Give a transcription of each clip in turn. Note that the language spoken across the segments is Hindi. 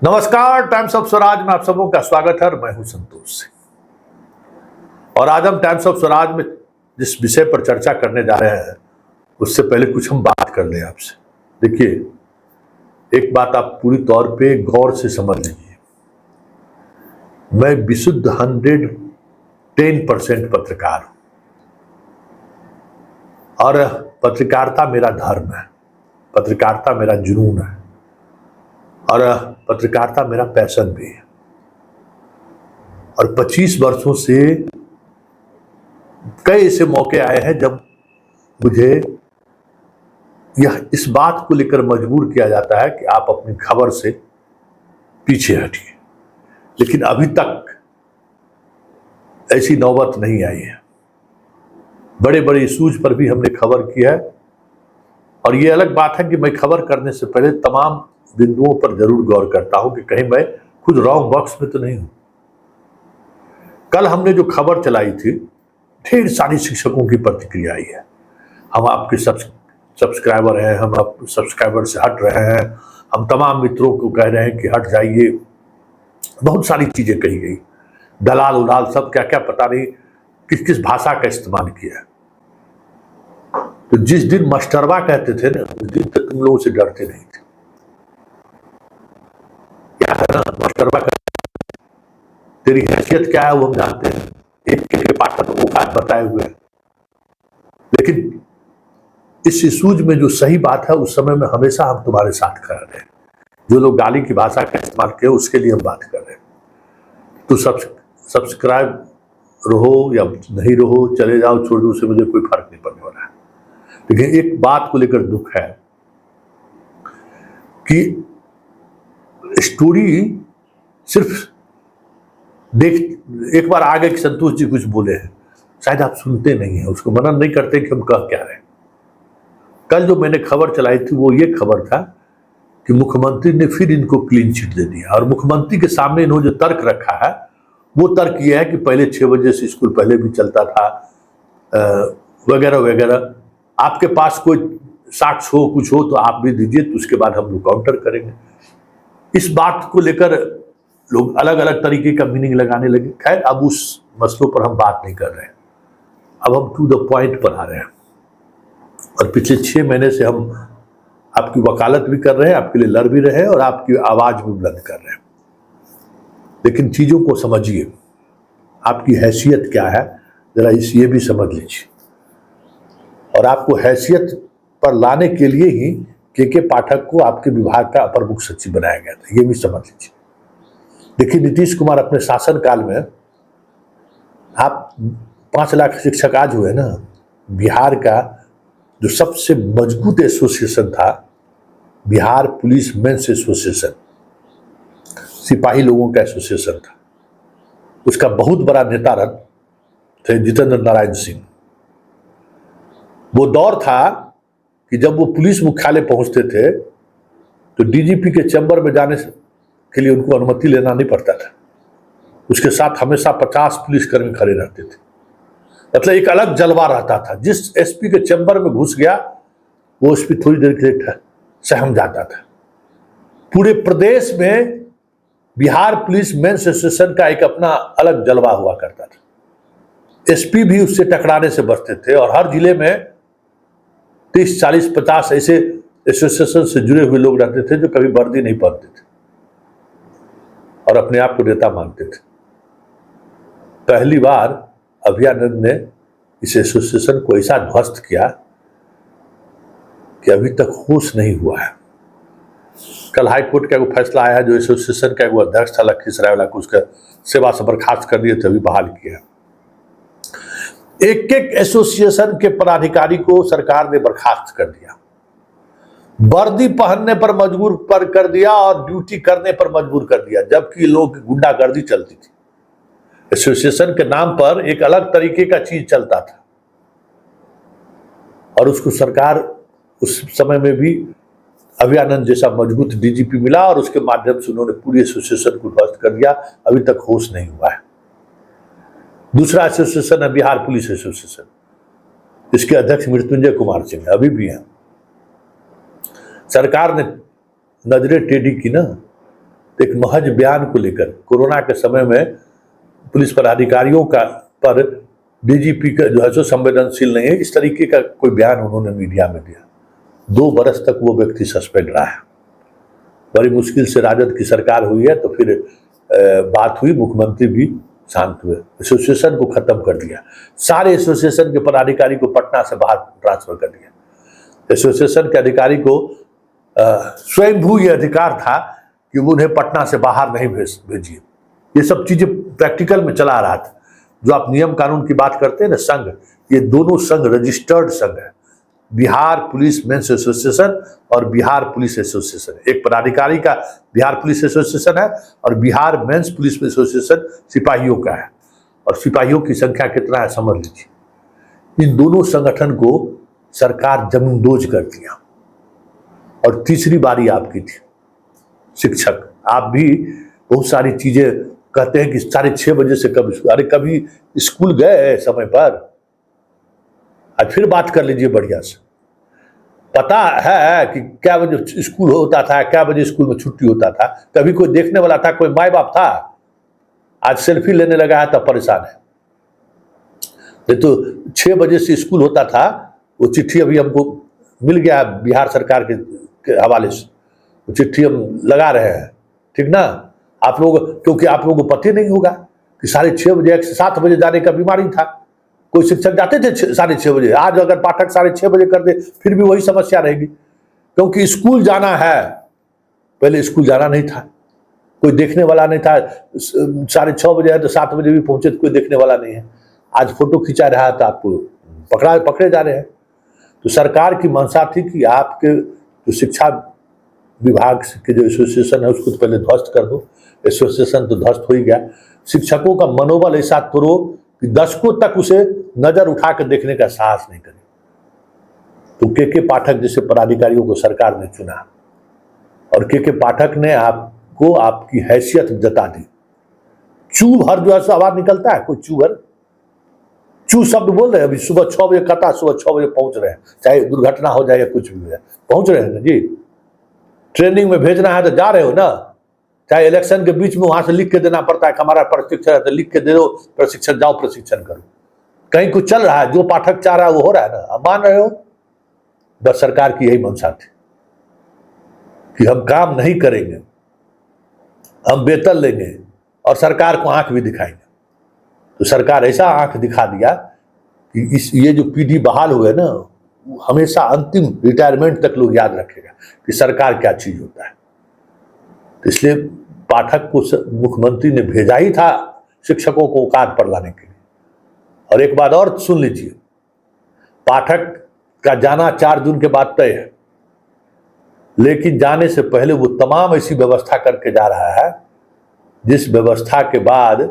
नमस्कार, टाइम्स ऑफ स्वराज में आप सबों का स्वागत है और मैं हूं संतोष सिंह। और आज हम टाइम्स ऑफ स्वराज में जिस विषय पर चर्चा करने जा रहे हैं उससे पहले कुछ हम बात कर लें आपसे। देखिए, एक बात आप पूरी तौर पे गौर से समझ लीजिए। मैं विशुद्ध 110% पत्रकार हूं और पत्रकारिता मेरा धर्म है, पत्रकारिता मेरा जुनून है और पत्रकारिता मेरा पैशन भी है। और 25 वर्षों से कई ऐसे मौके आए हैं जब मुझे इस बात को लेकर मजबूर किया जाता है कि आप अपनी खबर से पीछे हटिए, लेकिन अभी तक ऐसी नौबत नहीं आई है। बड़े बड़े इश्यूज पर भी हमने खबर की है और ये अलग बात है कि मैं खबर करने से पहले तमाम बिंदुओं पर जरूर गौर करता हूं कि कहीं मैं खुद रॉन्ग बॉक्स में तो नहीं हूं। कल हमने जो खबर चलाई थी, ढेर सारी शिक्षकों की प्रतिक्रिया आई है। हम आपके सब्सक्राइबर हैं, हम आप सब्सक्राइबर से हट रहे हैं, हम तमाम मित्रों को कह रहे हैं कि हट जाइए। बहुत सारी चीजें कही गई, दलाल उलाल सब क्या क्या पता नहीं किस किस भाषा का इस्तेमाल किया है। तो जिस दिन मस्टरवा कहते थे ना, उस दिन तक तुम लोगों से डरते नहीं थे। क्या है ना, मस्टरवा का तेरी हैसियत क्या है वो हम जानते हैं, एक पाठक को बात बताए हुए। लेकिन इस इशूज में जो सही बात है उस समय में हमेशा हम तुम्हारे साथ खड़े रहे। जो लोग गाली की भाषा का इस्तेमाल किए उसके लिए हम बात कर रहे हैं। तो सब्सक्राइब रहो या नहीं रहो, चले जाओ छोड़ दो, उससे मुझे कोई फर्क नहीं पड़ने वाला है। लेकिन एक बात को लेकर दुख है कि स्टोरी सिर्फ एक बार आगे कि संतोष जी कुछ बोले हैं, शायद आप सुनते नहीं हैं, उसको मनन नहीं करते कि हम कह क्या रहे हैं। कल जो मैंने खबर चलाई थी वो ये खबर था कि मुख्यमंत्री ने फिर इनको क्लीन चिट दे दिया और मुख्यमंत्री के सामने इन्होंने जो तर्क रखा है वो तर्क ये है कि पहले 6 बजे से स्कूल पहले भी चलता था वगैरह वगैरह। आपके पास कोई साक्ष्य हो, कुछ हो तो आप भी दीजिए, तो उसके बाद हम लोग काउंटर करेंगे। इस बात को लेकर लोग अलग अलग तरीके का मीनिंग लगाने लगे। खैर, अब उस मसलों पर हम बात नहीं कर रहे हैं, अब हम टू द पॉइंट पर आ रहे हैं। और पिछले 6 महीने से हम आपकी वकालत भी कर रहे हैं, आपके लिए लड़ भी रहे हैं और आपकी आवाज भी बुलंद कर रहे हैं। लेकिन चीजों को समझिए, आपकी हैसियत क्या है जरा ये भी समझ लीजिए। और आपको हैसियत पर लाने के लिए ही के पाठक को आपके विभाग का अपर मुख्य सचिव बनाया गया था, ये भी समझ लीजिए। देखिए, नीतीश कुमार अपने शासन काल में आप 5 लाख शिक्षक आज हुए ना। बिहार का जो सबसे मजबूत एसोसिएशन था, बिहार पुलिस मेंस एसोसिएशन, सिपाही लोगों का एसोसिएशन था, उसका बहुत बड़ा नेता थे जितेंद्र नारायण सिंह। वो दौर था कि जब वो पुलिस मुख्यालय पहुंचते थे तो डीजीपी के चैम्बर में जाने के लिए उनको अनुमति लेना नहीं पड़ता था। उसके साथ हमेशा 50 पुलिसकर्मी खड़े रहते थे। मतलब एक अलग जलवा रहता था। जिस एसपी के चैम्बर में घुस गया वो एसपी थोड़ी देर के लिए सहम जाता था। पूरे प्रदेश में बिहार पुलिस मेंस एसोसिएशन का एक अपना अलग जलवा हुआ करता था। एसपी भी उससे टकराने से बचते थे और हर जिले में 30, 40, 50 ऐसे एसोसिएशन से जुड़े हुए लोग रहते थे जो कभी वर्दी नहीं पहनते थे और अपने आप को नेता मानते थे। पहली बार अभियानंद ने इस एसोसिएशन को ऐसा ध्वस्त किया कि अभी तक होश नहीं हुआ है। कल हाईकोर्ट का एक फैसला आया है, जो एसोसिएशन का एक अध्यक्ष था लखीसराय को, उसका सेवा से बर्खास्त कर दिए थे, अभी बहाल किया। एक एक एसोसिएशन के पदाधिकारी को सरकार ने बर्खास्त कर दिया, वर्दी पहनने पर मजबूर कर दिया और ड्यूटी करने पर मजबूर कर दिया, जबकि लोग गुंडागर्दी चलती थी। एसोसिएशन के नाम पर एक अलग तरीके का चीज चलता था और उसको सरकार उस समय में भी अभियानंद जैसा मजबूत डीजीपी मिला और उसके माध्यम से उन्होंने पूरी एसोसिएशन को ध्वस्त कर दिया। अभी तक होश नहीं हुआ है। दूसरा एसोसिएशन है बिहार पुलिस एसोसिएशन, इसके अध्यक्ष मृत्युंजय कुमार सिंह अभी भी हैं। सरकार ने नजरें टेढ़ी की ना, तो एक महज बयान को लेकर कोरोना के समय में पुलिस पदाधिकारियों का पर डीजीपी का जो है सो संवेदनशील नहीं है, इस तरीके का कोई बयान उन्होंने मीडिया में दिया। 2 बरस तक वो व्यक्ति सस्पेंड रहा है। बड़ी मुश्किल से राजद की सरकार हुई है, तो फिर बात हुई, मुख्यमंत्री भी शांत हुए, एसोसिएशन को खत्म कर दिया, सारे एसोसिएशन के पदाधिकारी को पटना से बाहर ट्रांसफर कर दिया। एसोसिएशन के अधिकारी को स्वयंभू ये अधिकार था कि उन्हें पटना से बाहर नहीं भेजिए। ये सब चीजें प्रैक्टिकल में चला रहा था। जो आप नियम कानून की बात करते हैं ना, संघ, ये दोनों संघ रजिस्टर्ड संघ है, बिहार पुलिस मेंस एसोसिएशन और बिहार पुलिस एसोसिएशन। एक पदाधिकारी का बिहार पुलिस एसोसिएशन है और बिहार मेंस पुलिस एसोसिएशन सिपाहियों का है। और सिपाहियों की संख्या कितना है समझ लीजिए। इन दोनों संगठन को सरकार जमींदोज कर दिया। और तीसरी बारी आपकी थी, शिक्षक। आप भी बहुत सारी चीजें कहते हैं कि 6:30 बजे से कभी स्कूल गए समय पर? आज फिर बात कर लीजिए बढ़िया से। पता है कि क्या बजे स्कूल होता था, क्या बजे स्कूल में छुट्टी होता था? कभी कोई देखने वाला था? कोई माँ बाप था? आज सेल्फी लेने लगा है तब परेशान है। ये तो 6 बजे से स्कूल होता था, वो चिट्ठी अभी हमको मिल गया बिहार सरकार के हवाले से, वो चिट्ठी हम लगा रहे हैं, ठीक ना? आप लोग, क्योंकि आप लोगों को पता नहीं होगा कि 6:30 बजे 7 बजे जाने का बीमारी था। कोई शिक्षक जाते थे 6:30 बजे। आज अगर पाठक 6:30 बजे कर दे फिर भी वही समस्या रहेगी, क्योंकि स्कूल जाना है। पहले स्कूल जाना नहीं था, कोई देखने वाला नहीं था। 6:30 बजे है तो 7 बजे भी पहुंचे तो कोई देखने वाला नहीं है। आज फोटो खिंचा रहा है तो आपको पकड़े जा रहे हैं। तो सरकार की मंशा थी कि आपके जो शिक्षा विभाग के जो एसोसिएशन है उसको तो पहले ध्वस्त कर दो। एसोसिएशन तो ध्वस्त हो ही गया। शिक्षकों का मनोबल ऐसा तोड़ो कि दशकों तक उसे नजर उठा कर देखने का साहस नहीं करे। तो के पाठक जैसे पदाधिकारियों को सरकार ने चुना और के पाठक ने आपको आपकी हैसियत जता दी। चू भर जो है आवाज निकलता है, कोई चू भर, चू शब्द बोल रहे हैं। अभी सुबह 6 बजे कहता, सुबह 6 बजे पहुंच रहे हैं, चाहे दुर्घटना हो जाए या कुछ भी हो, पहुंच रहे हैं ना जी। ट्रेनिंग में भेजना है तो जा रहे हो ना, चाहे इलेक्शन के बीच में वहां से लिख के देना पड़ता है, हमारा प्रशिक्षण है तो लिख के दे दो, प्रशिक्षण जाओ प्रशिक्षण करो। कहीं कुछ चल रहा है, जो पाठक चाह रहा है वो हो रहा है ना, आप मान रहे हो? बस सरकार की यही मंशा थी कि हम काम नहीं करेंगे, हम वेतन लेंगे और सरकार को आंख भी दिखाएंगे। तो सरकार ऐसा आंख दिखा दिया कि ये जो पीढ़ी बहाल हुए ना, हमेशा अंतिम रिटायरमेंट तक लोग याद रखेगा कि सरकार क्या चीज होता है। तो इसलिए पाठक को मुख्यमंत्री ने भेजा ही था शिक्षकों को औकात पर लाने के लिए। और एक बात और सुन लीजिए, पाठक का जाना 4 जून के बाद तय है, लेकिन जाने से पहले वो तमाम ऐसी व्यवस्था करके जा रहा है जिस व्यवस्था के बाद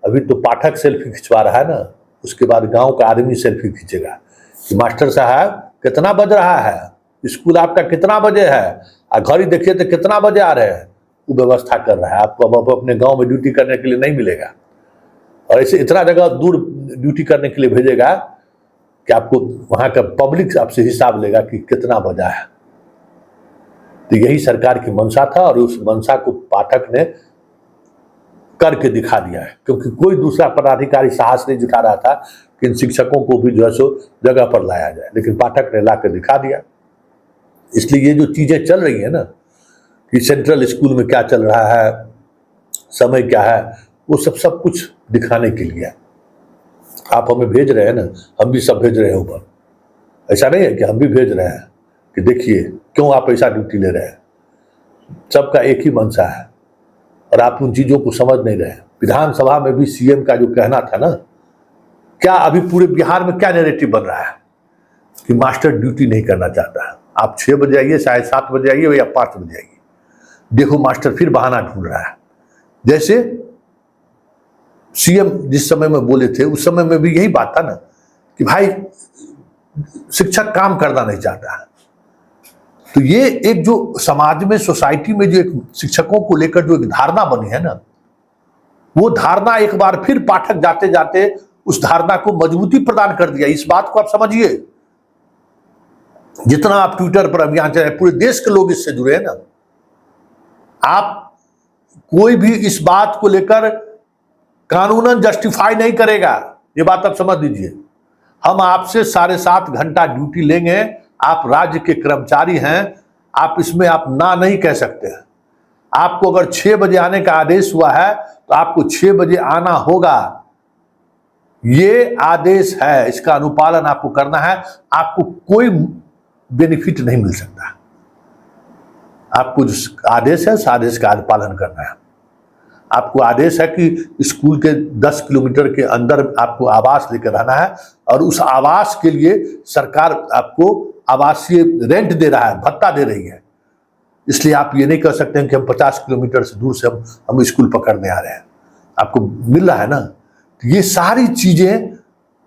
अभी तो पाठक सेल्फी खिंचवा रहा है ना, उसके बाद गांव का आदमी सेल्फी खींचेगा कि मास्टर साहब कितना बज रहा है, स्कूल आपका कितना बजे है, घड़ी देखिए तो कितना बजे आ रहे हैं। वो व्यवस्था कर रहा है। आपको अब अपने गांव में ड्यूटी करने के लिए नहीं मिलेगा, और ऐसे इतना जगह दूर ड्यूटी करने के लिए भेजेगा कि आपको वहां का पब्लिक आपसे हिसाब लेगा कि कितना बजा है। तो यही सरकार की मंशा था और उस मंशा को पाठक ने करके दिखा दिया है, क्योंकि कोई दूसरा पदाधिकारी साहस नहीं जुटा रहा था कि इन शिक्षकों को भी जो है सो जगह पर लाया जाए, लेकिन पाठक ने ला कर दिखा दिया। इसलिए ये जो चीजें चल रही है ना कि सेंट्रल स्कूल में क्या चल रहा है, समय क्या है, वो सब कुछ दिखाने के लिए आप हमें भेज रहे हैं ना, हम भी सब भेज रहे हैं ऊपर। ऐसा नहीं है कि हम भी भेज रहे हैं कि देखिए क्यों आप ऐसा ड्यूटी ले रहे हैं। सबका एक ही मंशा है और आप उन चीजों को समझ नहीं रहे। विधानसभा में भी सीएम का जो कहना था ना, क्या अभी पूरे बिहार में क्या नैरेटिव बन रहा है कि मास्टर ड्यूटी नहीं करना चाहता है। आप 6 बजे आइए, 7:30 बजे आइए या 5 बजे आइए, देखो मास्टर फिर बहाना ढूंढ रहा है। जैसे सीएम जिस समय में बोले थे उस समय में भी यही बात था ना कि भाई शिक्षक काम करना नहीं चाहता है। तो ये एक जो समाज में, सोसाइटी में जो एक शिक्षकों को लेकर जो एक धारणा बनी है ना, वो धारणा एक बार फिर पाठक जाते जाते उस धारणा को मजबूती प्रदान कर दिया। इस बात को आप समझिए। जितना आप ट्विटर पर अभियान चलाए, पूरे देश के लोग इससे जुड़े हैं ना। आप कोई भी इस बात को लेकर कानूनन जस्टिफाई नहीं करेगा, ये बात आप समझ लीजिए। हम आपसे 7.5 घंटा ड्यूटी लेंगे, आप राज्य के कर्मचारी हैं, आप इसमें आप ना नहीं कह सकते हैं। आपको अगर 6 बजे आने का आदेश हुआ है तो आपको 6 बजे आना होगा, ये आदेश है, इसका अनुपालन आपको करना है। आपको कोई बेनिफिट नहीं मिल सकता, आपको जो आदेश है उस आदेश का अनुपालन करना है। आपको आदेश है कि स्कूल के 10 किलोमीटर के अंदर आपको आवास लेकर रहना है, और उस आवास के लिए सरकार आपको आवासीय रेंट दे रहा है, भत्ता दे रही है। इसलिए आप ये नहीं कह सकते हैं कि हम 50 किलोमीटर से दूर से हम स्कूल पकड़ने आ रहे हैं, आपको मिल रहा है ना। तो ये सारी चीजें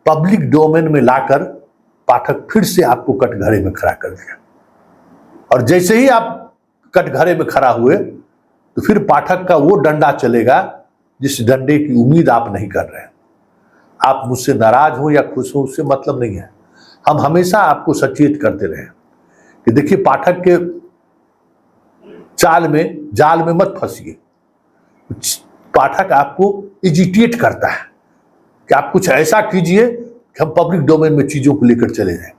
पब्लिक डोमेन में लाकर पाठक फिर से आपको कटघरे में खड़ा कर दिया, और जैसे ही आप कटघरे में खड़ा हुए तो फिर पाठक का वो डंडा चलेगा जिस डंडे की उम्मीद आप नहीं कर रहे हैं। आप मुझसे नाराज हो या खुश हो, उससे मतलब नहीं है। हम हमेशा आपको सचेत करते रहे कि देखिए, पाठक के जाल में मत फंसिए। पाठक आपको इजिटेट करता है कि आप कुछ ऐसा कीजिए कि हम पब्लिक डोमेन में चीजों को लेकर चले जाएं,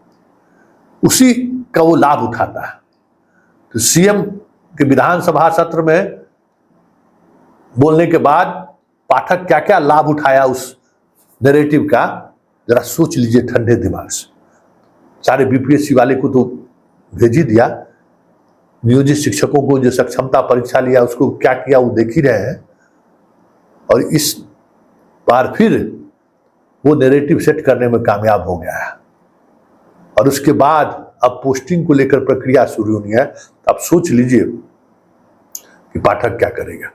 उसी का वो लाभ उठाता है। तो सीएम के विधानसभा सत्र में बोलने के बाद पाठक क्या क्या लाभ उठाया उस नैरेटिव का, जरा सोच लीजिए ठंडे दिमाग से। सारे बीपीएससी वाले को तो भेज ही दिया, नियोजित शिक्षकों को जो सक्षमता परीक्षा लिया उसको क्या किया वो देख ही रहे हैं, और इस बार फिर वो नैरेटिव सेट करने में कामयाब हो गया है। और उसके बाद अब पोस्टिंग को लेकर प्रक्रिया शुरू होनी है। अब सोच लीजिए कि पाठक क्या करेगा।